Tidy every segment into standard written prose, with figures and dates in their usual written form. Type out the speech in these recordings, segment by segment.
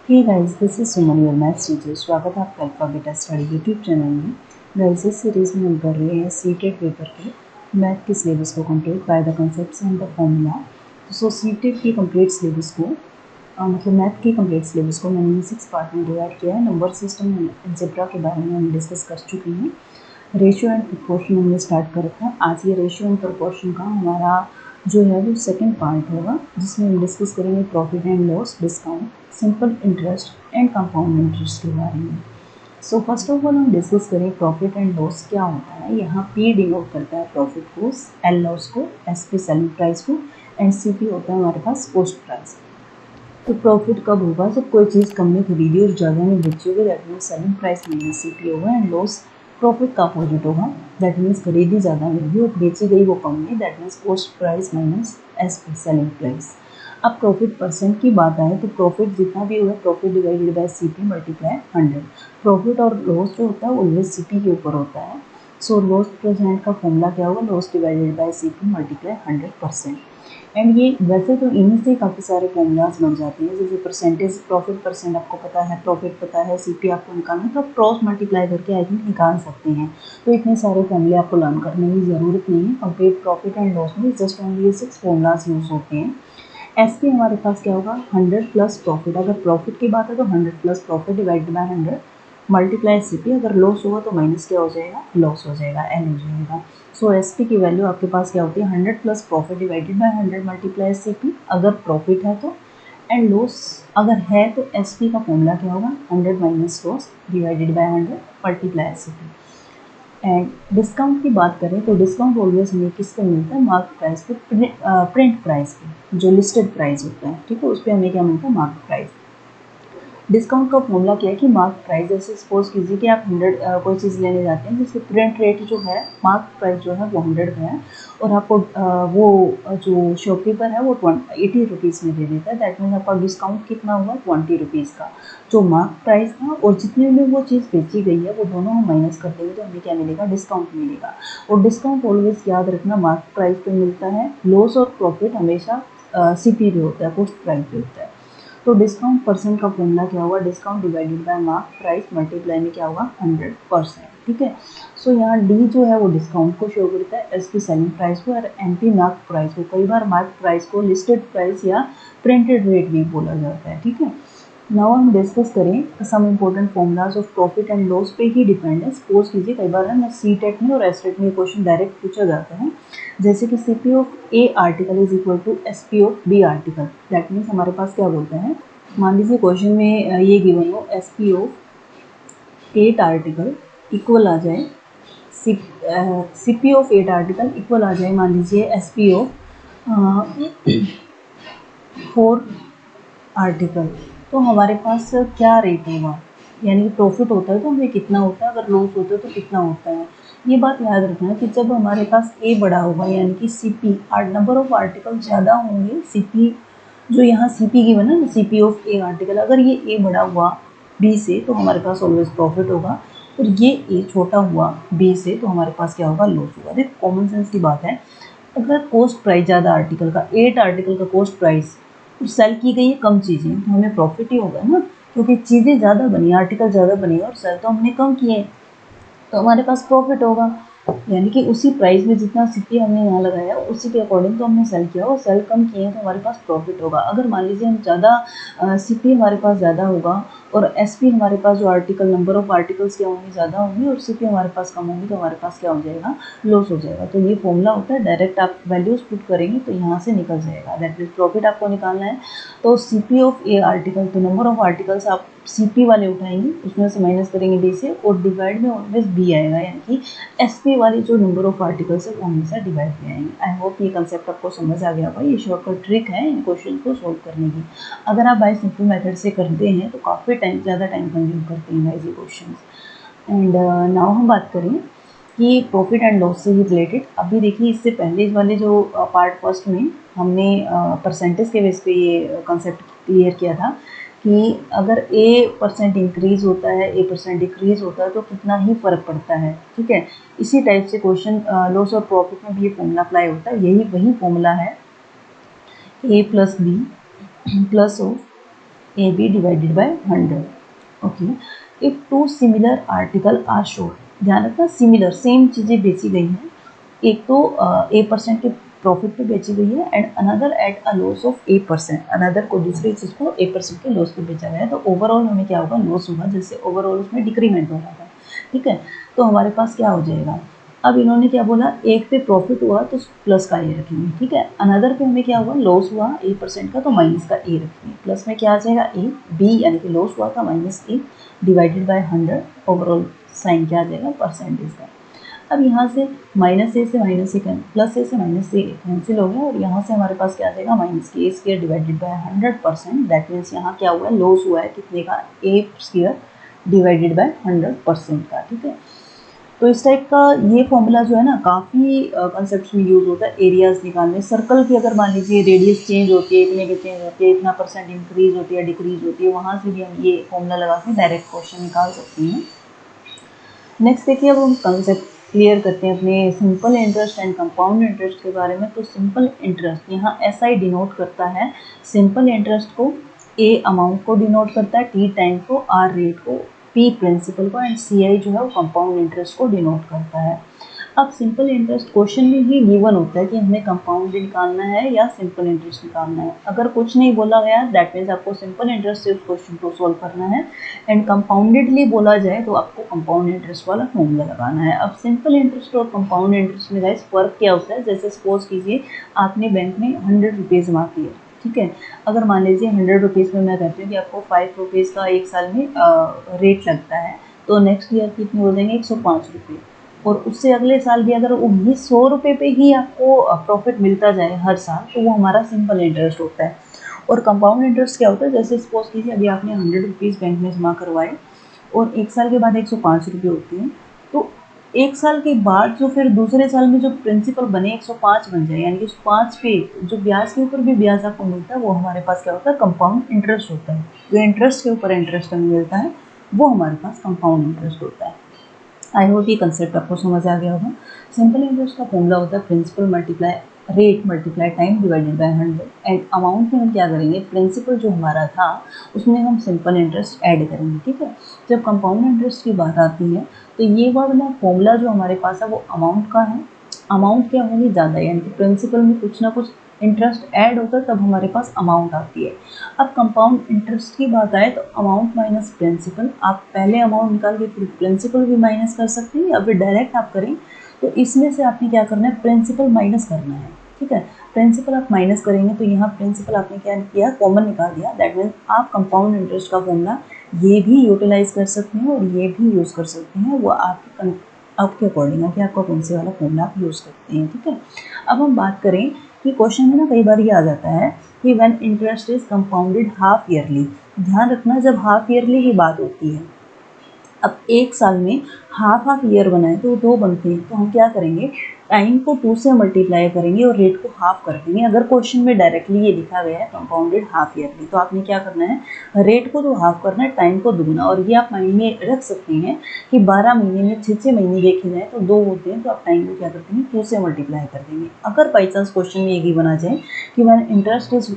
Hey guys, this is Suman your maths teacher. स्वागत है आपका alpha beta study YouTube channel में। गाइस, इस सीरीज में हम कर रहे हैं सीटेट पेपर के मैथ के सिलेबस को complete by the concepts and the formula. So CTET की कंप्लीट सिलेबस को मतलब मैथ की कंप्लीट सिलेबस को मैंने 6 पार्ट में डिवाइड किया है। नंबर सिस्टम एंड अलजेब्रा के बारे में हम डिस्कस कर चुके हैं। रेशियो एंड प्रोपोर्शन हमने स्टार्ट कर रखा है। आज ये रेशियो एंड प्रोपोर्शन का हमारा जो है वो सेकंड पार्ट होगा, जिसमें हम डिस्कस करेंगे profit and loss, discount, simple interest and compound interest के बारे में। सो फर्स्ट ऑफ ऑल हम डिस्कस करें प्रॉफिट एंड लॉस क्या होता है। यहाँ P डिनोट करता है प्रॉफिट को, L लॉस को, S पे सेलिंग प्राइस को एंड CP होता है हमारे पास कॉस्ट प्राइस। तो प्रॉफिट कब होगा जब कोई चीज़ कम में खरीदी और ज़्यादा में बेची होगी, that means selling price minus CP होगा। एंड लॉस प्रॉफिट का अपोजिट होगा, दैट मीन्स खरीदी ज़्यादा में होगी और बेची गई वो कम में, that means cost price minus S पे सेलिंग प्राइस। अब प्रॉफिट परसेंट की बात आए तो प्रॉफिट जितना भी होगा profit divided by CP multiply 100। Profit और लॉस जो होता है वो ऑलवेज CP के ऊपर होता है। सो लॉस परसेंट का फॉर्मूला क्या होगा, loss divided by CP multiply 100%। And ये वैसे तो इन्हीं से काफ़ी सारे फॉर्मूलाज बन जाते हैं, जैसे परसेंटेज प्रॉफिट परसेंट आपको पता है, प्रॉफिट पता है, CP आपको निकालना है तो आप क्रॉस मल्टीप्लाई करके आई थिंक निकाल सकते हैं। तो इतने सारे फॉर्मूले आपको लर्न करने की ज़रूरत नहीं है। कंप्लीट प्रॉफिट एंड लॉस में जस्ट ओनली ये 6 फॉर्मूलाज यूज होते हैं। एस के हमारे पास क्या होगा, 100 प्लस प्रॉफिट। अगर प्रॉफिट की बात है तो 100 plus profit divided by 100 multiply CP। अगर लॉस होगा तो माइनस क्या हो जाएगा, लॉस हो जाएगा, L हो जाएगा। सो SP की वैल्यू आपके पास क्या होती है, 100 plus profit divided by 100 multiply CP अगर प्रॉफिट है तो। एंड लॉस अगर है तो SP का फॉर्मूला क्या होगा, 100 minus loss divided by 100 multiply CP। And discount की बात करें तो डिस्काउंट ऑलवेज हमें किस पे मिलता है, मार्क प्राइस पे, प्रिंट प्राइस पे, जो लिस्टेड प्राइस होता है, ठीक है, उस पर हमें क्या मिलता है, मार्क प्राइस। डिस्काउंट का फॉर्मूला क्या है कि मार्क प्राइस, जैसे सपोज कीजिए कि आप 100 कोई चीज़ लेने जाते हैं जिसके प्रिंट रेट जो है, मार्क प्राइस जो है वो 100 का है और आपको वो जो शॉपकीपर है वो 80 रुपीज़ में दे देता है, दैट मीन्स आपका डिस्काउंट कितना हुआ, 20 रुपीज़ का। जो मार्क प्राइस था और जितने में वो चीज़ बेची गई है वो दोनों हम माइनस कर देंगे तो हमें क्या मिलेगा, डिस्काउंट मिलेगा। और डिस्काउंट ऑलवेज याद रखना मार्क प्राइस पे मिलता है। लॉस और प्रॉफिट हमेशा CP पे होता है, कॉस्ट प्राइस पे होता है। तो डिस्काउंट परसेंट का फॉर्मूला क्या होगा, discount divided by mark price multiply में क्या होगा, 100%। ठीक है। सो यहाँ D जो है वो डिस्काउंट को शो करता है, SP सेलिंग प्राइस को और MP मार्क प्राइस को। कई बार मार्क प्राइस को लिस्टेड प्राइस या प्रिंटेड रेट भी बोला जाता है। ठीक है। नाउ हम डिस्कस करें some important formulas of profit and loss पे ही डिपेंड है। सपोज कीजिए कई बार है ना CTET में और STET में क्वेश्चन डायरेक्ट पूछा जाता है, जैसे कि CP of A article is equal to SP of B article. That means हमारे पास क्या बोलते हैं, मान लीजिए क्वेश्चन में ये गिवन हो SP ऑफ 8 आर्टिकल इक्वल आ जाए CP ऑफ 8 आर्टिकल इक्वल आ जाए मान लीजिए SP ऑफ 4 आर्टिकल, तो हमारे पास क्या रेट होगा, यानी कि प्रॉफिट होता है तो हमें कितना होता है, अगर लॉस होता है तो कितना होता है। ये बात याद रखना कि जब हमारे पास A बड़ा होगा यानी कि CP नंबर ऑफ आर्टिकल ज़्यादा होंगे, CP जो यहाँ CP की बना ना, CP ऑफ A आर्टिकल, अगर ये A बड़ा हुआ B से तो हमारे पास ऑलवेज प्रॉफिट होगा और ये A छोटा हुआ B से तो हमारे पास क्या होगा, लॉस होगा। देखो कॉमन सेंस की बात है, अगर कॉस्ट प्राइस ज़्यादा आर्टिकल का, 8 आर्टिकल का कॉस्ट प्राइस और सेल की गई है कम चीज़ें तो हमें प्रॉफिट ही होगा ना, क्योंकि चीज़ें ज़्यादा बनी, आर्टिकल ज़्यादा बनी और सेल तो हमने कम किए तो हमारे पास प्रॉफिट होगा। यानी कि उसी प्राइस में जितना CP हमने यहाँ लगाया उसी के अकॉर्डिंग तो हमने सेल किया और सेल कम किए तो हमारे पास प्रॉफिट होगा। अगर मान लीजिए हम ज़्यादा CP हमारे पास ज़्यादा होगा और SP हमारे पास जो आर्टिकल, नंबर ऑफ आर्टिकल्स क्या होंगे, ज़्यादा होंगे और CP हमारे पास कम होंगी तो हमारे पास क्या हो जाएगा, लॉस हो जाएगा। तो ये फॉर्मूला होता है, डायरेक्ट आप वैल्यूज पुट करेंगे तो यहाँ से निकल जाएगा। दैट मीन्स प्रॉफिट आपको निकालना है तो CP ऑफ A आर्टिकल, तो नंबर ऑफ आर्टिकल्स आप CP वाले उठाएंगे, उसमें से माइनस करेंगे D से और डिवाइड में ऑलवेज B आएगा, यानी कि SP वाली जो नंबर ऑफ आर्टिकल्स है वो हमेशा डिवाइड में आएंगे। आई होप ये कंसेप्ट आपको समझ आ गया होगा। ये शॉर्टकट ट्रिक है इन क्वेश्चन को सोल्व करने की। अगर आप बाय सिंपल मेथड से करते हैं तो काफ़ी ज़्यादा टाइम कंज्यूम करते हैं गाइस ये क्वेश्चन। एंड नाउ हम बात करें कि प्रॉफिट एंड लॉस से ही रिलेटेड। अभी देखिए इससे पहले वाले जो पार्ट फर्स्ट में हमने परसेंटेज के बेस पे ये कंसेप्ट क्लियर किया था कि अगर A% इंक्रीज होता है, A% डिक्रीज होता है तो कितना ही फर्क पड़ता है। ठीक है। इसी टाइप से क्वेश्चन लॉस और प्रॉफिट में भी ये फॉर्मूला अप्लाई होता है। यही वही फॉर्मूला है A plus B plus of AB divided by 100। Okay, if two similar article are sold, ध्यान रखना सिमिलर सेम चीज़ें बेची गई हैं, एक तो A% के प्रॉफिट पे बेची गई है and another at a loss of A%, another को दूसरी चीज़ को A% के लॉस पे बेचा गया है, तो ओवरऑल हमें क्या होगा, लॉस होगा, जैसे ओवरऑल उसमें डिक्रीमेंट हो रहा था। ठीक है, तो हमारे पास क्या हो जाएगा, अब इन्होंने क्या बोला, एक पे प्रॉफिट हुआ तो प्लस का ए रखेंगे। ठीक है, अनदर पे हमें क्या हुआ, लॉस हुआ A% का, तो माइनस का ए रखेंगे। प्लस में क्या आ जाएगा, ए बी यानी कि लॉस हुआ था minus a divided by 100, overall sign क्या आ जाएगा, परसेंटेज का। अब यहाँ से माइनस ए से माइनस ए प्लस ए से माइनस ए कैंसिल हो गया और यहाँ से हमारे पास क्या आ जाएगा, माइनस के square divided by 100%। That means यहाँ क्या हुआ है, लॉस हुआ है कितने का, ए स्क्वायर डिवाइडेड बाय 100% का। ठीक है, तो इस टाइप का ये फॉर्मूला जो है ना काफ़ी कंसेप्ट में यूज़ होता है एरियाज निकालने। सर्कल की अगर मान लीजिए रेडियस चेंज होती है, इतने की चेंज होती है, इतना परसेंट इंक्रीज होती है डिक्रीज होती है, वहाँ से भी हम ये फॉर्मूला लगा के डायरेक्ट क्वेश्चन निकाल सकते हैं। नेक्स्ट देखिए, अब हम कंसेप्ट क्लियर करते हैं अपने simple interest and compound interest के बारे में। तो सिंपल इंटरेस्ट यहाँ SI डिनोट करता है सिंपल इंटरेस्ट को, A अमाउंट को डिनोट करता है, T टाइम को, R रेट को, P प्रिंसिपल को एंड CI जो है वो कंपाउंड इंटरेस्ट को डिनोट करता है। अब सिंपल इंटरेस्ट क्वेश्चन में ही गिवन होता है कि हमें कंपाउंड निकालना है या सिंपल इंटरेस्ट निकालना है। अगर कुछ नहीं बोला गया दैट मीन्स आपको सिंपल इंटरेस्ट से उस क्वेश्चन को सॉल्व करना है, एंड कंपाउंडेडली बोला जाए तो आपको कंपाउंड इंटरेस्ट वाला फॉर्मूला लगाना है। अब सिंपल इंटरेस्ट और कंपाउंड इंटरेस्ट में गाइस फर्क क्या होता है, जैसे सपोज कीजिए आपने बैंक में 100 रुपीज़ जमा किए। ठीक है, अगर मान लीजिए 100 रुपीज़ में मैं कहती हूँ कि आपको 5 रुपीज़ का एक साल में रेट लगता है, तो नेक्स्ट ईयर कितने हो जाएंगे, 105 रुपये। और उससे अगले साल भी अगर वही 100 रुपये पे ही आपको प्रॉफिट मिलता जाए हर साल, तो वो हमारा सिंपल इंटरेस्ट होता है। और कंपाउंड इंटरेस्ट क्या होता है, जैसे सपोज कीजिए अभी आपने 100 रुपीज़ बैंक में जमा करवाए और एक साल के बाद 105 रुपये होते हैं, तो एक साल के बाद जो फिर दूसरे साल में जो प्रिंसिपल बने 105 बन जाए, यानी कि उस 5 पे जो ब्याज के ऊपर भी ब्याज आपको मिलता है वो हमारे पास क्या होता है, कंपाउंड इंटरेस्ट होता है। जो इंटरेस्ट के ऊपर इंटरेस्ट हमें मिलता है वो हमारे पास कंपाउंड इंटरेस्ट होता है। आई होप ये कंसेप्ट आपको समझ आ गया होगा। सिंपल इंटरेस्ट का फॉर्मूला होता है principal multiply rate multiply time divided by 100, and amount में हम क्या करेंगे, प्रिंसिपल जो हमारा था उसमें हम सिंपल इंटरेस्ट ऐड करेंगे। ठीक है, जब कंपाउंड इंटरेस्ट की बात आती है तो ये वाला फॉर्मूला जो हमारे पास है वो अमाउंट का है। अमाउंट क्या होगी, ज़्यादा, यानी कि प्रिंसिपल में कुछ ना कुछ इंटरेस्ट ऐड होता है तब हमारे पास अमाउंट आती है। अब कंपाउंड इंटरेस्ट की बात आए तो अमाउंट माइनस प्रिंसिपल, आप पहले अमाउंट निकाल के फिर प्रिंसिपल भी माइनस कर सकते हैं, या फिर डायरेक्ट आप करें तो इसमें से आपने क्या करना है, प्रिंसिपल माइनस करना है। ठीक है, प्रिंसिपल आप माइनस करेंगे तो यहाँ प्रिंसिपल आपने क्या किया, कॉमन निकाल दिया। दैट मीन्स आप कंपाउंड इंटरेस्ट का फॉर्मूला ये भी यूटिलाइज कर सकते हैं और ये भी यूज़ कर सकते हैं, वो आपके अकॉर्डिंग है कि आपका कौन से वाला फॉर्मूला आप यूज़ करते हैं। ठीक है, अब हम बात करें कि क्वेश्चन में ना कई बार ये आ जाता है कि when interest is compounded half yearly. ध्यान रखना, जब हाफ ईयरली की बात होती है, अब एक साल में हाफ ईयर बनाए तो 2 बनते हैं, तो हम क्या करेंगे, टाइम को 2 से मल्टीप्लाई करेंगे और रेट को हाफ कर देंगे। अगर क्वेश्चन में डायरेक्टली ये लिखा गया है कंपाउंडेड हाफ ईयरली, तो आपने क्या करना है, रेट को तो हाफ करना है, टाइम को दुगना। और ये आप माइंड में रख सकते हैं कि 12 महीने में 6 महीने देखे जाए तो 2 होते हैं, तो आप टाइम को क्या करते हैं, 2 से मल्टीप्लाई कर देंगे। अगर बाई चांस क्वेश्चन में ये बना जाए कि मैंने इंटरेस्ट इज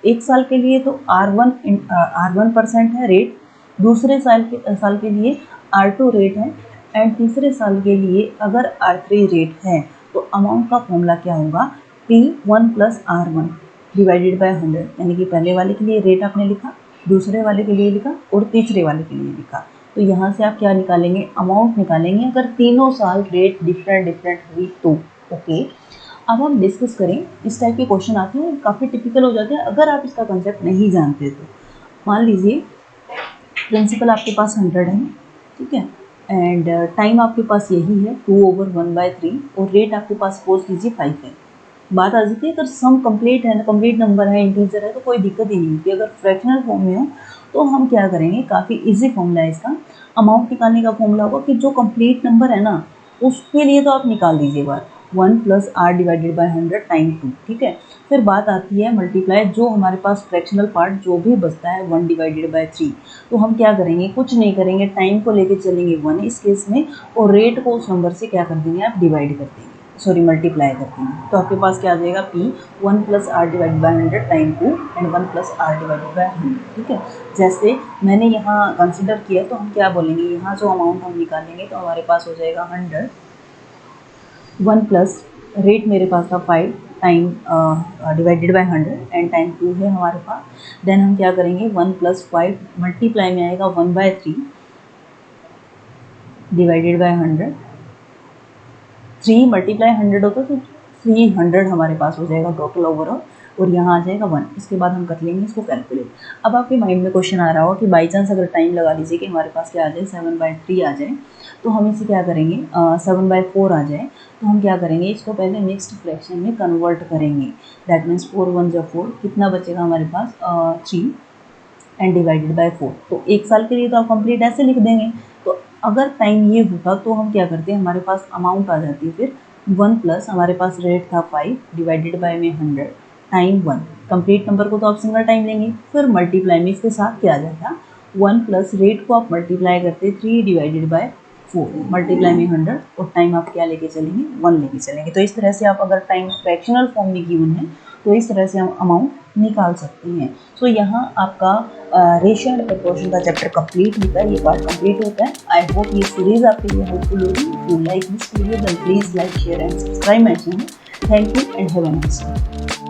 एक साल के लिए तो R1% है रेट, दूसरे साल के लिए R2 रेट है, एंड तीसरे साल के लिए अगर R3 रेट है, तो अमाउंट का फॉर्मूला क्या होगा, P1 + R1 डिवाइडेड बाय 100। यानी कि पहले वाले के लिए रेट आपने लिखा, दूसरे वाले के लिए लिखा और तीसरे वाले के लिए लिखा, तो यहाँ से आप क्या निकालेंगे, अमाउंट निकालेंगे। अगर तीनों साल रेट डिफरेंट हुई तो ओके। अब हम डिस्कस करें, इस टाइप के क्वेश्चन आते हैं, काफ़ी टिपिकल हो जाते हैं अगर आप इसका कंसेप्ट नहीं जानते तो। मान लीजिए प्रिंसिपल आपके पास 100 है, ठीक है, एंड टाइम आपके पास यही है 2/1/3, और रेट आपके पास सपोज कीजिए 5 है। बात आ जाती है अगर सम कंप्लीट है, कंप्लीट नंबर है, इंटीजर है, तो कोई दिक्कत ही नहीं होती। अगर फ्रैक्शनल फॉर्म में हो तो हम क्या करेंगे, काफ़ी इजी फॉर्मूला है इसका। अमाउंट निकालने का फॉर्मूला होगा कि जो कंप्लीट नंबर है ना उसके लिए तो आप निकाल दीजिए बात 1 + R डिवाइडेड बाय 100 टाइम 2। ठीक है, फिर बात आती है मल्टीप्लाई, जो हमारे पास फ्रैक्शनल पार्ट जो भी बचता है 1 डिवाइडेड बाय 3, तो हम क्या करेंगे, कुछ नहीं करेंगे, टाइम को लेके चलेंगे 1 इस केस में, और रेट को उस नंबर से क्या कर देंगे आप, डिवाइड कर देंगे। सॉरी मल्टीप्लाई करते हैं तो आपके पास क्या आ जाएगा P 1 plus r divide by 100 time 2 and 1 plus r divided by 100। ठीक है, जैसे मैंने यहाँ कंसिडर किया तो हम क्या बोलेंगे, यहाँ जो अमाउंट हम निकालेंगे तो हमारे पास हो जाएगा 100, 1 प्लस रेट मेरे पास था 5 time divided by 100 and time 2 है हमारे पास। देन हम क्या करेंगे 1 प्लस 5 मल्टीप्लाई में आएगा 1/3 डिवाइडेड बाई 100, 3 मल्टीप्लाई 100 होता तो 300 हमारे पास हो जाएगा टोटल ओवरऑल, और यहाँ आ जाएगा 1। इसके बाद हम कर लेंगे इसको कैलकुलेट। अब आपके माइंड में क्वेश्चन आ रहा हो कि बाई चांस अगर टाइम लगा लीजिए कि हमारे पास क्या आ जाए 7/3 आ जाए, तो हम इसे क्या करेंगे 7/4 आ जाए, तो हम क्या करेंगे इसको पहले मिक्स्ड फ्रैक्शन में कन्वर्ट करेंगे। दैट मीन्स 4 1 जा 4, कितना बचेगा हमारे पास 3 एंड डिवाइडेड बाय 4। तो एक साल के लिए तो आप कंप्लीट ऐसे लिख देंगे। तो अगर टाइम ये होता तो हम क्या करते हैं, हमारे पास अमाउंट आ जाती है फिर 1 प्लस हमारे पास रेट था 5 डिवाइडेड बाय में 100 टाइम 1। कंप्लीट नंबर को तो आप सिंगल टाइम लेंगे, फिर मल्टीप्लाई में इसके साथ क्या आ जाता 1 प्लस रेट को आप मल्टीप्लाई करते 3 डिवाइडेड बाय 4 मल्टीप्लाई में 100 और टाइम आप क्या लेके चलेंगे 1 लेके चलेंगे। तो इस तरह से आप अगर टाइम फ्रैक्शनल फॉर्म में गिवन है तो इस तरह से हम अमाउंट निकाल सकते हैं। सो यहाँ आपका रेशियो एंड प्रोपोर्शन का चैप्टर कंप्लीट होता है, ये पार्ट कंप्लीट होता है। आई होप ये सीरीज आपके लिए हेल्पफुल होगी। If you like this video then please like share and subscribe my channel. Thank you and have a nice day.